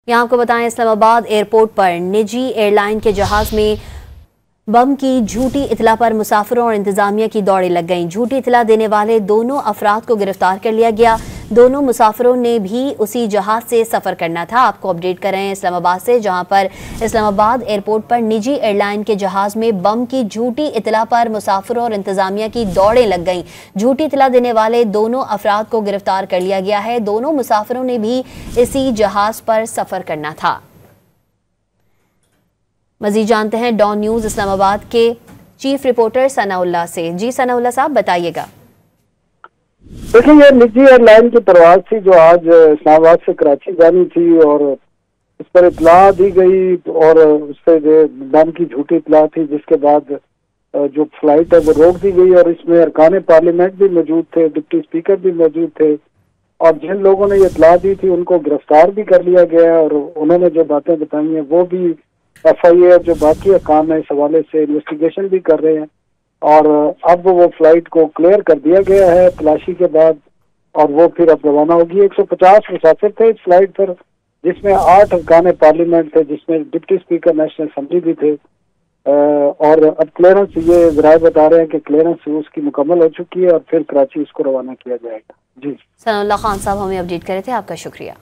यहाँ आपको बताएं, इस्लामाबाद एयरपोर्ट पर निजी एयरलाइन के जहाज में बम की झूठी इतला पर मुसाफिरों और इंतजामिया की दौड़ें लग गईं। झूठी इतला देने वाले दोनों अफराद को गिरफ्तार कर लिया गया। दोनों मुसाफिरों ने भी उसी जहाज से सफर करना था। आपको अपडेट कर रहे हैं इस्लामाबाद से, जहां पर इस्लामाबाद एयरपोर्ट पर निजी एयरलाइन के जहाज में बम की झूठी इतला पर मुसाफिरों और इंतजामिया की दौड़ें लग गईं। झूठी इतला देने वाले दोनों अफराद को गिरफ्तार कर लिया गया है। दोनों मुसाफिरों ने भी इसी जहाज पर सफर करना था। मजीद जानते हैं डॉन न्यूज इस्लामाबाद के चीफ रिपोर्टर सनाउल्लाह से। जी सनाउल्लाह साहब, बताइएगा। देखिए, ये निजी एयरलाइन की परवाज थी जो आज इस्लामाबाद से कराची जानी थी और उस पर इतला दी गई और उससे जो बम की झूठी इतला थी, जिसके बाद जो फ्लाइट है वो रोक दी गई और इसमें अरकान पार्लियामेंट भी मौजूद थे, डिप्टी स्पीकर भी मौजूद थे और जिन लोगों ने ये इतला दी थी उनको गिरफ्तार भी कर लिया गया और उन्होंने जो बातें बताई हैं वो भी FIA जो बाकी काम है इस हवाले से इन्वेस्टिगेशन भी कर रहे हैं और अब वो फ्लाइट को क्लियर कर दिया गया है तलाशी के बाद और वो फिर अब रवाना होगी। 150 मुसाफिर थे इस फ्लाइट पर, जिसमें 8 अरकान पार्लियामेंट थे, जिसमें डिप्टी स्पीकर नेशनल असेंबली भी थे और अब क्लियरेंस, ये जराए बता रहे हैं कि क्लियरेंस उसकी मुकम्मल हो चुकी है और फिर कराची उसको रवाना किया जाएगा। जी सनाउल्लाह खान साहब हमें अपडेट करे थे, आपका शुक्रिया।